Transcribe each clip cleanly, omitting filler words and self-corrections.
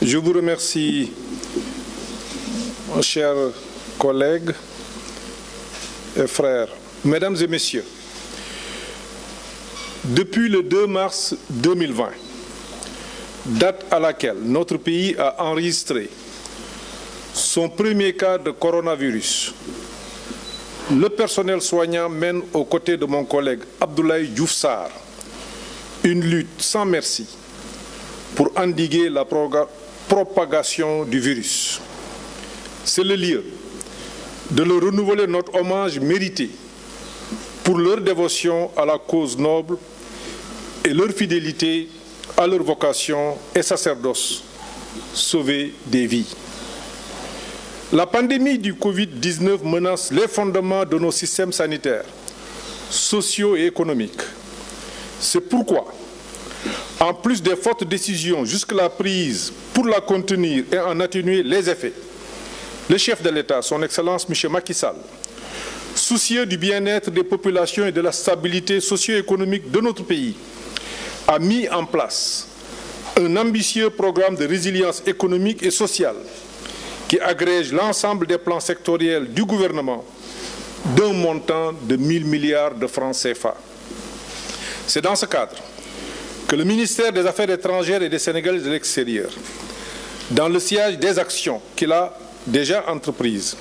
Je vous remercie, chers collègues et frères. Mesdames et messieurs, depuis le 2 mars 2020, date à laquelle notre pays a enregistré son premier cas de coronavirus, le personnel soignant mène aux côtés de mon collègue Abdoulaye Diouf Sarr une lutte sans merci pour endiguer la propagation du virus. C'est le lieu de leur renouveler notre hommage mérité pour leur dévotion à la cause noble et leur fidélité à leur vocation et sacerdoce, sauver des vies. La pandémie du Covid-19 menace les fondements de nos systèmes sanitaires, sociaux et économiques. C'est pourquoi, en plus des fortes décisions jusque-là prises pour la contenir et en atténuer les effets, le chef de l'État, son Excellence M. Macky Sall, soucieux du bien-être des populations et de la stabilité socio-économique de notre pays, a mis en place un ambitieux programme de résilience économique et sociale qui agrège l'ensemble des plans sectoriels du gouvernement d'un montant de 1 000 milliards de francs CFA. C'est dans ce cadre que le ministère des Affaires étrangères et des Sénégalais de l'extérieur, dans le sillage des actions qu'il a déjà entreprises,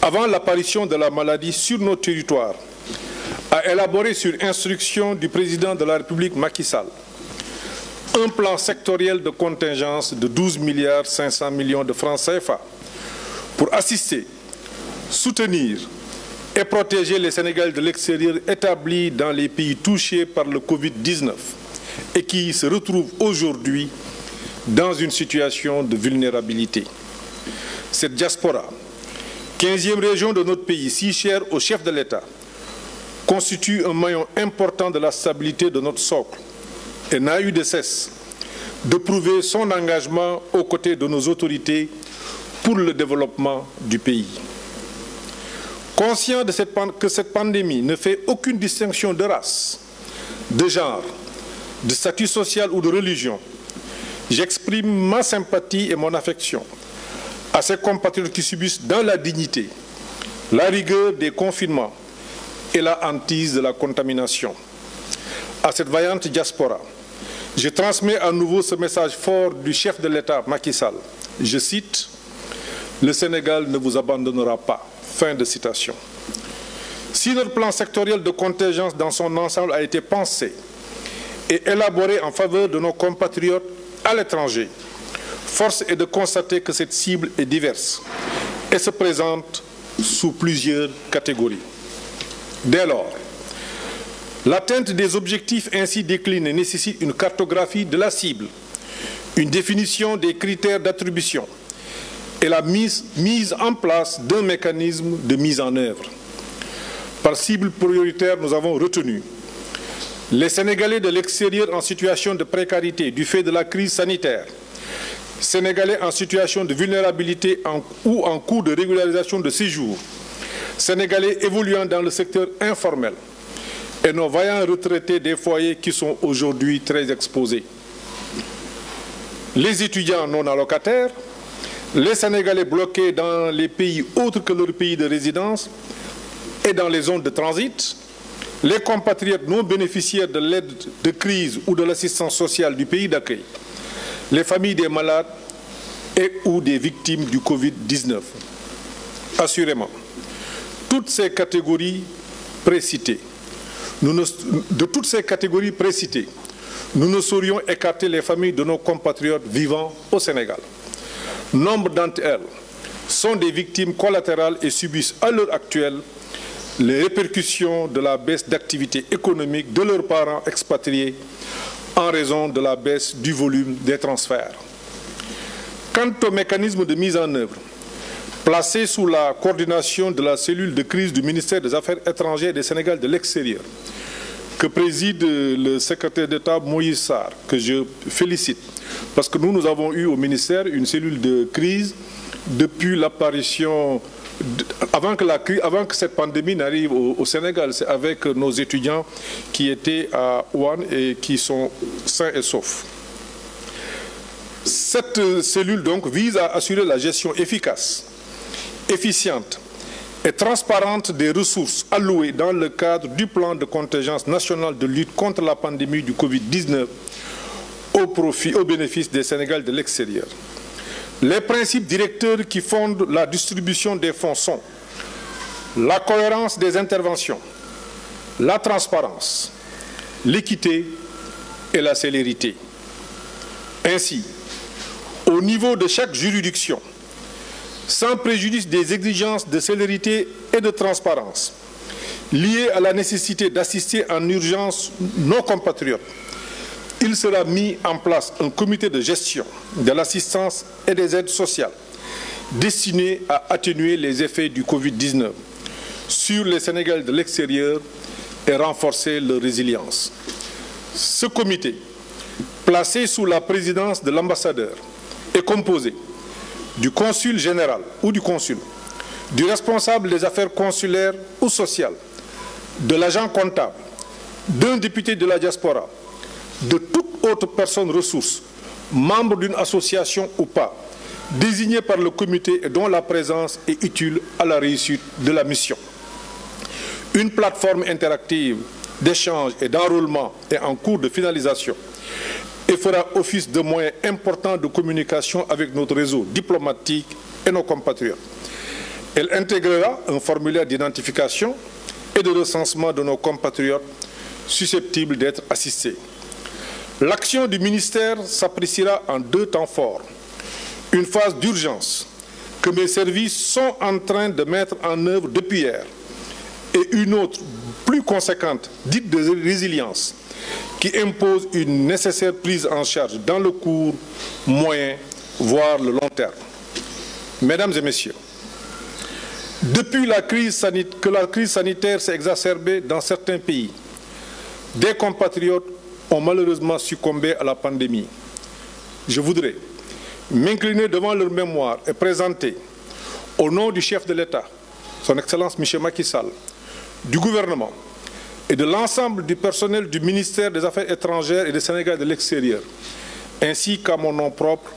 avant l'apparition de la maladie sur nos territoires, a élaboré sur instruction du président de la République Macky Sall un plan sectoriel de contingence de 12 milliards 500 millions de francs CFA pour assister, soutenir et protéger les Sénégalais de l'extérieur établis dans les pays touchés par le Covid-19 et qui se retrouvent aujourd'hui dans une situation de vulnérabilité. Cette diaspora, 15e région de notre pays, si chère au chef de l'État, constitue un maillon important de la stabilité de notre socle et n'a eu de cesse de prouver son engagement aux côtés de nos autorités pour le développement du pays. Conscient que cette pandémie ne fait aucune distinction de race, de genre, de statut social ou de religion, j'exprime ma sympathie et mon affection à ces compatriotes qui subissent dans la dignité la rigueur des confinements et la hantise de la contamination. À cette vaillante diaspora, je transmets à nouveau ce message fort du chef de l'État, Macky Sall. Je cite, « Le Sénégal ne vous abandonnera pas ». Fin de citation. Si notre plan sectoriel de contingence dans son ensemble a été pensé et élaboré en faveur de nos compatriotes à l'étranger, force est de constater que cette cible est diverse et se présente sous plusieurs catégories. Dès lors, l'atteinte des objectifs ainsi déclinés nécessite une cartographie de la cible, une définition des critères d'attribution et la mise en place d'un mécanisme de mise en œuvre. Par cible prioritaire, nous avons retenu les Sénégalais de l'extérieur en situation de précarité du fait de la crise sanitaire, Sénégalais en situation de vulnérabilité ou en cours de régularisation de séjour, Sénégalais évoluant dans le secteur informel et nos vaillants retraités des foyers qui sont aujourd'hui très exposés. Les étudiants non allocataires, les Sénégalais bloqués dans les pays autres que leur pays de résidence et dans les zones de transit, les compatriotes non bénéficiaires de l'aide de crise ou de l'assistance sociale du pays d'accueil, les familles des malades et ou des victimes du Covid-19. Assurément, toutes ces catégories précitées, nous ne saurions écarter les familles de nos compatriotes vivant au Sénégal. Nombre d'entre elles sont des victimes collatérales et subissent à l'heure actuelle les répercussions de la baisse d'activité économique de leurs parents expatriés en raison de la baisse du volume des transferts. Quant au mécanisme de mise en œuvre, placé sous la coordination de la cellule de crise du ministère des Affaires étrangères des Sénégal de l'extérieur, que préside le secrétaire d'État Moïse Sarr, que je félicite, parce que nous avons eu au ministère une cellule de crise depuis l'apparition, avant que cette pandémie n'arrive au Sénégal. C'est avec nos étudiants qui étaient à Wuhan et qui sont sains et saufs. Cette cellule donc vise à assurer la gestion efficace, efficiente et transparente des ressources allouées dans le cadre du plan de contingence national de lutte contre la pandémie du Covid-19 au bénéfice des Sénégalais de l'extérieur. Les principes directeurs qui fondent la distribution des fonds sont la cohérence des interventions, la transparence, l'équité et la célérité. Ainsi, au niveau de chaque juridiction, sans préjudice des exigences de célérité et de transparence liées à la nécessité d'assister en urgence nos compatriotes, il sera mis en place un comité de gestion de l'assistance et des aides sociales destiné à atténuer les effets du Covid-19 sur les Sénégalais de l'extérieur et renforcer leur résilience. Ce comité, placé sous la présidence de l'ambassadeur, est composé du consul général ou du consul, du responsable des affaires consulaires ou sociales, de l'agent comptable, d'un député de la diaspora, de toute autre personne ressource, membre d'une association ou pas, désignée par le comité et dont la présence est utile à la réussite de la mission. Une plateforme interactive d'échange et d'enrôlement est en cours de finalisation et fera office de moyen important de communication avec notre réseau diplomatique et nos compatriotes. Elle intégrera un formulaire d'identification et de recensement de nos compatriotes susceptibles d'être assistés. L'action du ministère s'appréciera en deux temps forts. Une phase d'urgence que mes services sont en train de mettre en œuvre depuis hier et une autre plus conséquente, dite de résilience, qui impose une nécessaire prise en charge dans le court, moyen, voire le long terme. Mesdames et messieurs, depuis que la crise sanitaire s'est exacerbée dans certains pays, des compatriotes ont malheureusement succombé à la pandémie. Je voudrais m'incliner devant leur mémoire et présenter, au nom du chef de l'État, son Excellence M. Macky Sall, du gouvernement et de l'ensemble du personnel du ministère des Affaires étrangères et des Sénégalais de l'extérieur, ainsi qu'à mon nom propre,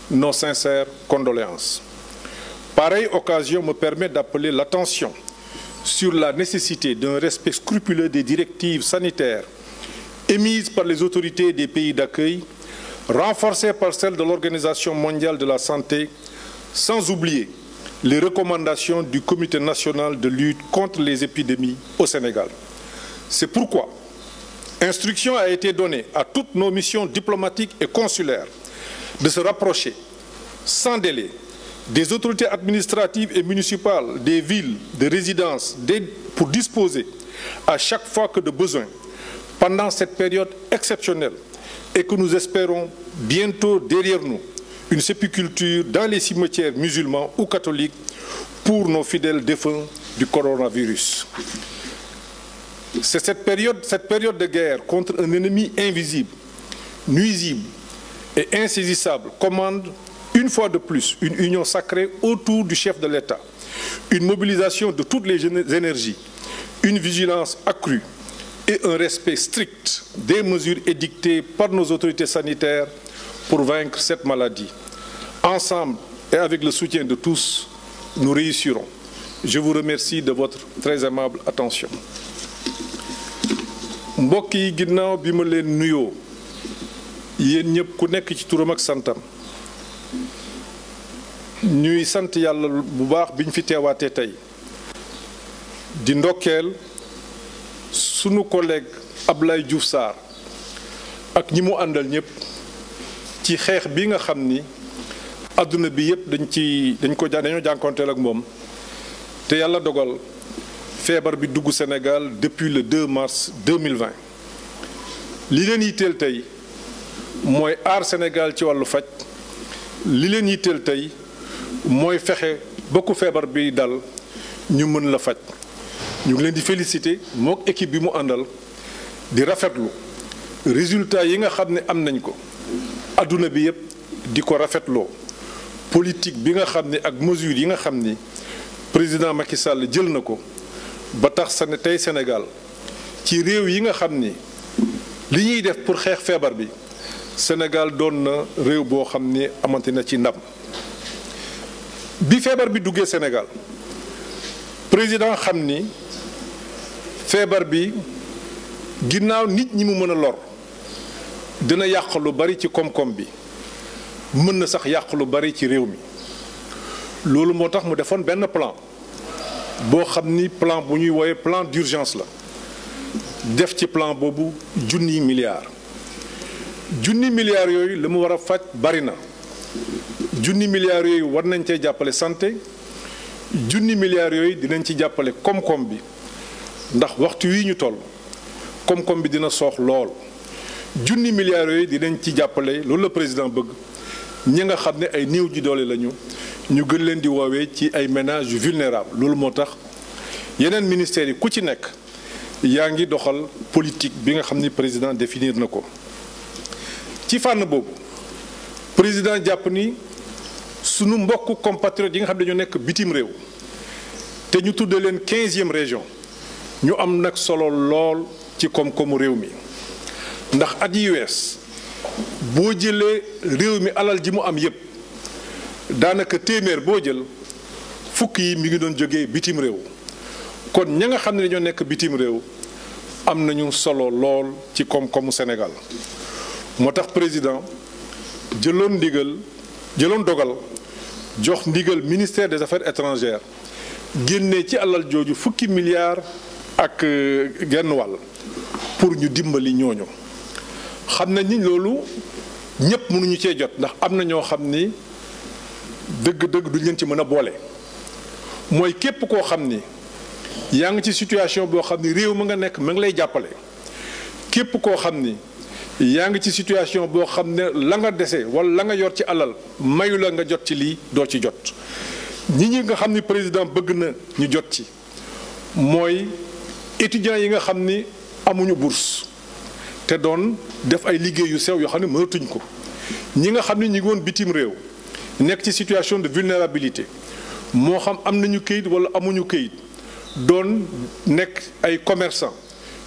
nos sincères condoléances. Pareille occasion me permet d'appeler l'attention sur la nécessité d'un respect scrupuleux des directives sanitaires émises par les autorités des pays d'accueil, renforcées par celles de l'Organisation mondiale de la santé, sans oublier les recommandations du Comité national de lutte contre les épidémies au Sénégal. C'est pourquoi instruction a été donnée à toutes nos missions diplomatiques et consulaires de se rapprocher sans délai des autorités administratives et municipales, des villes, des résidences, pour disposer à chaque fois que de besoin, pendant cette période exceptionnelle et que nous espérons bientôt derrière nous, une sépulture dans les cimetières musulmans ou catholiques pour nos fidèles défunts du coronavirus. C'est cette période de guerre contre un ennemi invisible, nuisible et insaisissable commande une fois de plus une union sacrée autour du chef de l'État, une mobilisation de toutes les énergies, une vigilance accrue et un respect strict des mesures édictées par nos autorités sanitaires pour vaincre cette maladie. Ensemble et avec le soutien de tous, nous réussirons. Je vous remercie de votre très aimable attention. mbokk yi ginnaaw bi ma leen nuyoo yéen ñëpp ku nekk ci turam ak santam ñuy sant yàlla bu baax biñ fi teewaatee tey di ndokkeel sunu collègue Abdoulaye Diouf Sarr ak ñi mu àndal ñëpp ci xeex bi nga xam ni adduna bi yëpp dañoo jànkonteel ak moom te yàlla dogal feebar bi dugg Sénégal depuis le 2 mars 2020 li leen yitteel tey mooy aar Sénégal ci wàllu faj li leen yitteel tey mooy fexe ba ku feebar bi dal ñu mën la faj ñu ngi leen di féliciter mook équipe bi mu àndal di rafetlu résultat yi nga xam ne am nañ ko adduna bi yëpp di ko rafetloo politique bi nga xam ne ak mesures yi nga xam ni président Macky Sall jël na ko ba tax tey Sénégal ci réew yi nga xam ni li ñuy def pour xeex feebar bi Sénégal doon na réew boo xam ni amante na ci ndam bi feebar bi duggee Sénégal président xam ni feebar bi ginnaaw nit ñi mu mën a lor dina yàq lu bari ci koom-koom bi mën na sax yàq lu bari ci réew mi loolu moo tax mu defoon benn plan boo xam ni plan bu ñuy woowe plan d'urgence la def ci plan boobu junni milliards yooyu li mu war a faj bari na junni milliards yooyu war nañ cee jàppale santé junni milliards yooyu dinañ ci jàppale koom-koom bi ndax waxtu wi ñu toll koom-koom bi dina soox lool junni milliards yooyu dinañ ci jàppale loolu la président bëgg ñi nga xam ne ay néew ji doole lañu ñu gën leen di woowee ci ay ménages vulnérables loolu moo tax yeneen ministères yi ku ci nekk yaa ngi doxal politique bi nga xam ni président définir na ko ci fànn boobu président jàpp ni sunu mbokk compatriotes yi nga xam ne dañoo nekk bitim réew te ñu tuddee leen 15e région ñu am nag solo lool ci koom-koomu réew mi ndax at yi wees boo jëlee réew mi alal ji mu am yépp daanaka téeméer boo jël fukk yi mi ngi doon jógee bitim réew kon ña nga xam ne dañoo nekk bitim réew am nañu solo lool ci koom-koomu Sénégal moo tax président jëloon dogal jox ndigal ministère des affaires étrangères génnee ci alal jooju fukki milliards ak genn wàll pour ñu dimbali ñooñu xam nañ ni loolu ñëpp mënuñu cee jot ndax am na ñoo xam ni dëgg-dëgg duñ leen ci mën a boole mooy képp koo xam ni yaa ngi ci situation boo xam ni réew ma nga nekk ma ngi lay jàppale képp koo xam ni yaa ngi ci situation boo xam ne la nga dese wala la nga yor ci alal mayu la nga jot ci lii doo ci jot ñi nga xam ni président bëgg na ñu jot ci mooy étudiants yi nga xam ni amuñu bourse te doon def ay liggéey yu sew yoo xam ne mënatuñ ko ñi nga xam ne ñi ngi woon bitim réew nekk ci situation de vulnérabilité moo xam am nañu këyit wala amuñu këyit doon nekk ay commerçants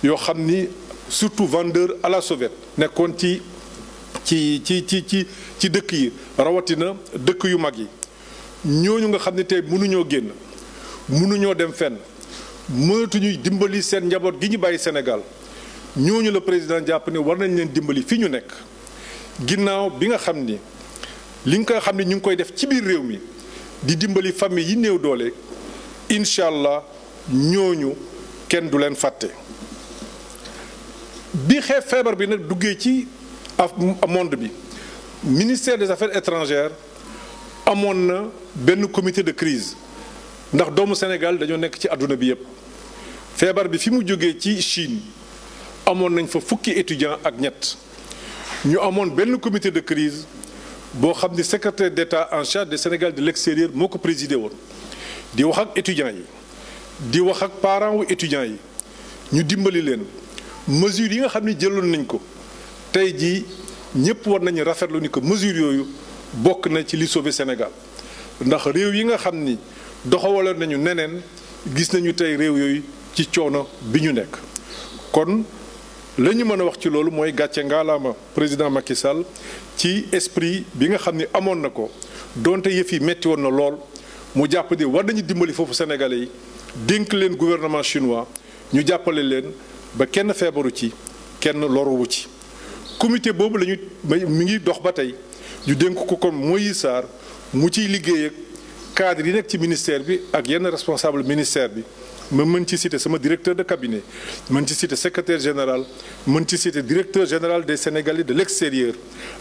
yoo xam ni surtout vendeur à la sauvette nekkoon ci dëkk yi rawatina dëkk yu mag yi ñooñu nga xam ne tey mënuñoo génn mënuñoo dem fenn mënatuñuy dimbali seen njaboot gi ñu bàyyi Sénégal ñooñu la président jàpp ne war nañ leen dimbali fi ñu nekk ginnaaw bi nga xam ni li nga xam ne ñu ngi koy def ci biir réew mi di dimbali famille yi néew doole incha allah ñooñu kenn du leen fàtte. bi feebar bi nag duggee ci monde bi ministère des affaires étrangères amoon na benn comité de crise ndax doomu Sénégal dañoo nekk ci àdduna bi yépp feebar bi fi mu jógee ci Chine amoon nañ fa fukki étudiants ak ñett ñu amoon benn comité de crise boo xam ni secrétaire d'État en charge du Sénégal de l'extérieur moo ko présidé woon di wax ak étudiants yi di wax ak parents wu étudiants yi ñu dimbali leen mesures yi nga xam ni jëloon nañ ko tey jii ñëpp war nañu rafetlu ni que mesures yooyu bokk na ci li sauver Sénégal ndax réew yi nga xam ni doxawaloon nañu neneen gis nañu tey réew yooyu ci coono bi ñu nekk kon la ñu mën a wax ci loolu mooy gàcce ngaalaama président Macky Sall ci esprit bi nga xam ni amoon na ko donte yëf yi metti woon na lool mu jàpp ni war nañu dimbali foofu sénégalais yi dénk leen gouvernement chinois ñu jàppale leen ba kenn feebaru ci kenn loruwu ci comité boobu la ñu mi ngi dox ba tey ñu dénk ko comme Moïse Sarr mu ciy liggéey ak cadre yi nekk ci ministère bi ak yenn responsable ministère bi ma mën ci citer sama directeur de cabinet mën ci citer secrétaire général mën ci citer directeur général des Sénégalais de l'extérieur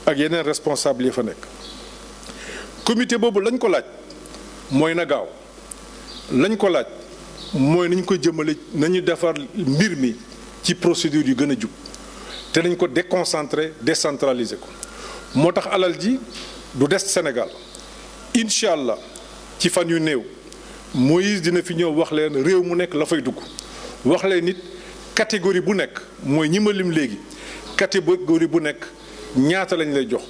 ak yeneen responsable yi fa nekk. comité boobu lañ ko laaj mooy na gaaw lañ ko laaj mooy nañ ko jëmale nañu defar mbir mi ci procédure yu gën a jub te nañ ko déconcentrer décentraliser ko moo tax alal ji du des Sénégal incha allah ci fan yu néew Moïse dina fi ñëw wax leen réew mu nekk la fay dugg wax leen nit catégorie bu nekk mooy ñi ma lim léegi catégorie bu nekk ñaata lañ lay jox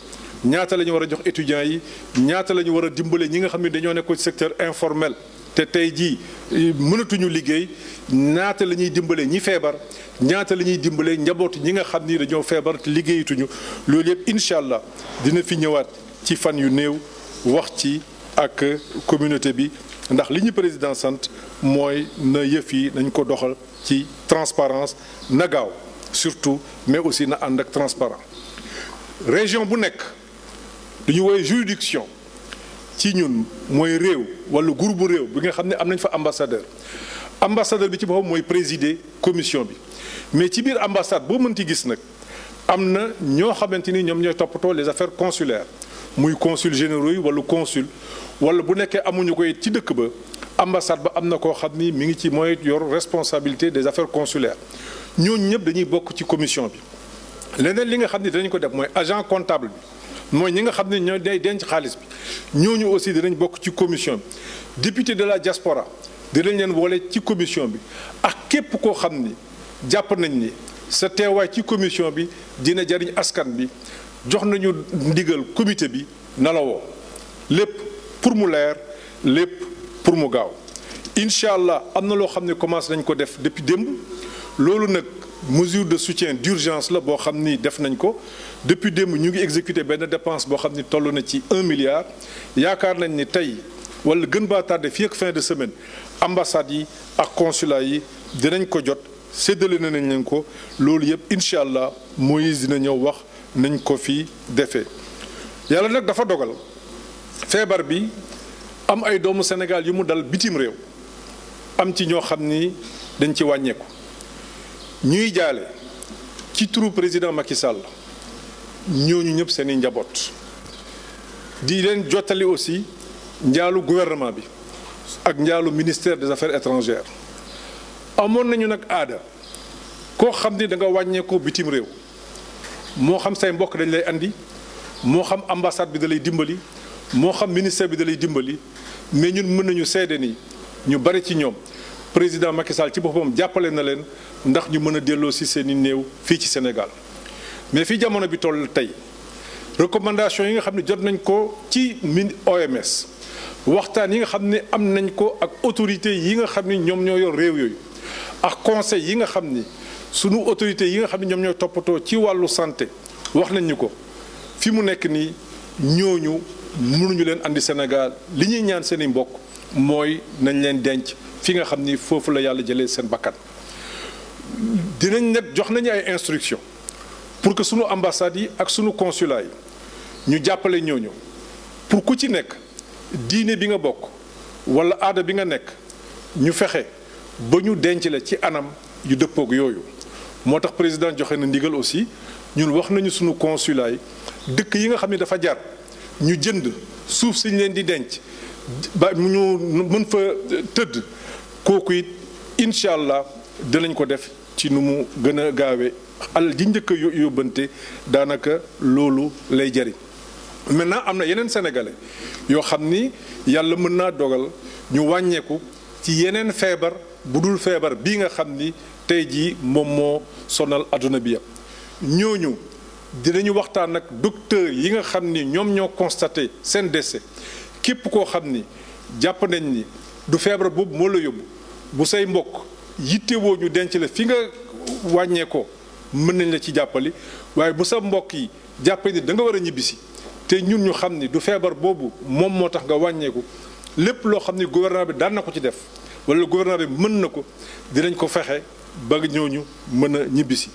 ñaata la ñu war a jox étudiants yi ñaata la ñu war a dimbale ñi nga xam ne dañoo nekk ci secteur informel te tey jii mënatuñu liggéey ñaata la ñuy dimbalee ñi feebar ñaata la ñuy dimbalee njabootu ñi nga xam ni dañoo feebar te liggéeyatuñu loolu yëpp incha allah dina fi ñëwaat ci fan yu néew wax ci ak communauté bi ndax li ñu président sant mooy na yëf yi nañ ko doxal ci transparence na gaaw surtout mais aussi na ànd ak transparent région bu nekk lu ñu woowee juridiction ci ñun mooy réew wala groupe bu réew bi nga xam ne am nañ fa ambassadeur bi ci boppam mooy présider commission bi mais ci biir ambassade boo mënti gis nag am na ñoo xamante ni ñoom ñooy toppatoo les affaires consulaires muy consul généraux yi wala consul wala bu nekkee amuñu ko it ci dëkk ba ambassade ba am na koo xam ni mi ngi ci mooy yor responsabilité des affaires consulaires ñooñu ñëpp dañuy bokk ci commission bi. leneen li nga xam ni dinañ ko def mooy agent comptable bi mooy ñi nga xam ne ñooy day denc xaalis bi ñooñu aussi dinañ bokk ci commission bi député de la diaspora dinañ leen boole ci commission bi ak képp koo xam ni jàpp nañ ni sa teewaay ci commission bi dina jariñ askan bi jox nañu ndigal comité bi na la woo lépp pour mu leer lépp pour mu gaaw incha allah am na loo xam ne commencé nañ ko def depuis démb loolu nag mesure de soutien d'urgence la boo xam ni def nañ ko depuis démb ñu ngi exécuté benn dépense boo xam ni toll na ci 1 milliard yaakaar nañ ni tey wala gën baa tardé fii ak fin de semaine ambassades yi ak consulat yi dinañ ko jot séddale nañ leen ko loolu yëpp incha allah Moïse dina ñëw wax nañ ko fi defee. yàlla nag dafa dogal feebar bi am ay doomu Sénégal yu mu dal bitim réew am ci ñoo xam ni dañ ci wàññeeku ñuy jaale ci turu président Macky Sall ñooñu ñëpp seeni njaboot di leen jottali aussi njaalu gouvernement bi ak njaalu ministère des affaires étrangères amoon nañu nag aada koo xam ni da nga wàññeekoo bitim réew moo xam say mbokk dañ lay andi moo xam ambassade bi da lay dimbali moo xam ministère bi da lay dimbali mais ñun mën nañu seede ni ñu bari ci ñoom président Macky Sall ci boppam jàppale na leen ndax ñu mën a delloo si seeni néew fii ci Sénégal mais fii jamono bi toll tey recommandation yi nga xam ne jot nañ ko ci OMS waxtaan yi nga xam ne am nañ ko ak autorités yi nga xam ni ñoom ñoo yor réew yooyu ak conseil yi nga xam ni sunu autorités yi nga xam ne ñoom ñooy toppatoo ci wàllu santé wax nañ ñu ko fi mu nekk nii ñooñu mënuñu leen andi Sénégal li ñuy ñaan seen i mbokk mooy nañ leen denc fi nga xam ni foofu la yàlla jëlee seen bakkan dinañ nag jox nañu ay instructions pour que sunu ambassades yi ak sunu consulat yi ñu jàppale ñooñu pour ku ci nekk diine bi nga bokk wala aada bi nga nekk ñu fexe ba ñu denc la ci anam yu dëppoog yooyu moo tax président joxe na ndigal aussi ñun wax nañu sunu consulat yi dëkk yi nga xam ne dafa jar ñu jënd suuf si ñu leen di denc ba ñu mën fa tëdd kooku it incha allah dinañ ko def ci nu mu gën a gaawee alal ji njëkk a yóbbante daanaka loolu lay jariñ maintenant am na yeneen sénégalais yoo xam ni yàlla mën naa dogal ñu wàññeeku ci yeneen feebar bu dul feebar bii nga xam ni tey jii moom moo sonal adduna bi yëpp ñooñu dinañu waxtaan ak docteur yi nga xam ni ñoom ñoo constaté seen décès képp koo xam ni jàpp nañ ni du feebar boobu moo la yóbbu bu say mbokk yittewoo ñu denc la fi nga wàññeekoo mën nañ la ci jàppali waaye bu sa mbokk yi jàppee ni da nga war a ñibbisi te ñun ñu xam ni du feebar boobu moom moo tax nga wàññeeku lépp loo xam ni gouvernement bi daan na ko ci def wala gouvernement bi mën na ko dinañ ko fexe ba ñooñu mën a ñibbisi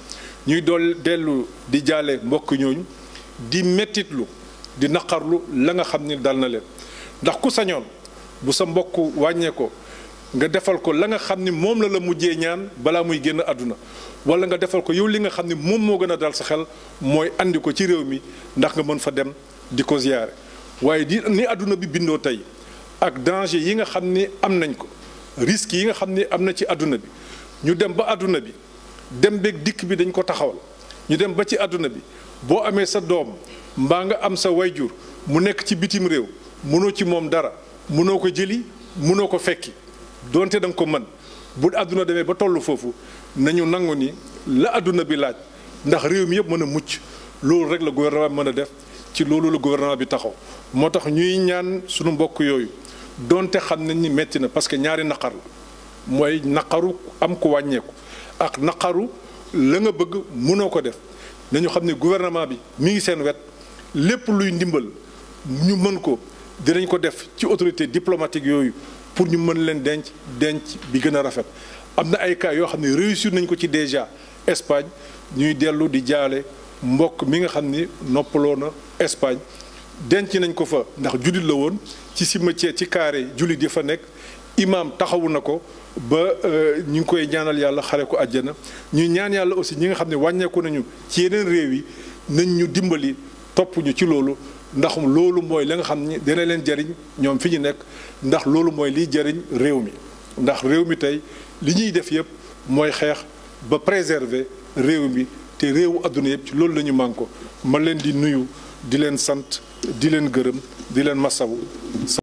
ñuy dellu di jaale mbokk ñooñu di mettitlu di naqarlu la nga xam ni dal na leen ndax ku sañoon bu sa mbokk wàññeekoo nga defal ko la nga xam ni moom la mujjee ñaan balaa muy génn àdduna wala nga defal ko yow li nga xam ni moom moo gën a dal sa xel mooy andi ko ci réew mi ndax nga mën fa dem di ko ziyaare waaye ni àdduna bi bindoo tey ak danger yi nga xam ni am nañ ko risques yi nga xam ni am na ci àdduna bi ñu dem ba àdduna bi dem beeg dikk bi dañ ko taxawal ñu dem ba ci àdduna bi boo amee sa doom mbaa nga am sa wayjur mu nekk ci bitim réew mënoo ci moom dara mënoo ko jëli mënoo ko fekki donte da nga ko mën bu àdduna demee ba tollu foofu nañu nangu ni la àdduna bi laaj ndax réew mi yëpp mën a mucc loolu rek la gouvernement bi mën a def ci loolu la gouvernement bi taxaw moo tax ñuy ñaan sunu mbokk yooyu donte xam nañ ni metti na parce que ñaari naqar la mooy naqaru am ko wàññeeku ak naqaru la nga bëgg mënoo ko def. nañu xam ne gouvernement bi mi ngi seen wet lépp luy ndimbal ñu mën ko dinañ ko def ci autorité diplomatique yooyu pour ñu mën leen denc bi gën a rafet. am na ay cas yoo xam ne réussir nañ ko ci déjà Espagne ñuy dellu di jaale mbokk mi nga xam ni noppaloo na Espagne denc nañ ko fa ndax jullit la woon ci cimetière ci carré jullit yi fa nekk imam taxawu na ko ba ñu ngi koy ñaanal yàlla xare ko àjjana. ñuy ñaan yàlla aussi ñi nga xam ne wàññeeku nañu ci yeneen réew yi nañ ñu dimbali topp ñu ci loolu ndax loolu mooy la nga xam ni dina leen jariñ ñoom fi ñu nekk ndax loolu mooy liy jariñ réew mi ndax réew mi tey li ñuy def yëpp mooy xeex ba préserver réew mi te réewu àdduna yëpp ci loolu la ñu mànko ma leen di nuyu di leen sant di leen gërëm di leen masawu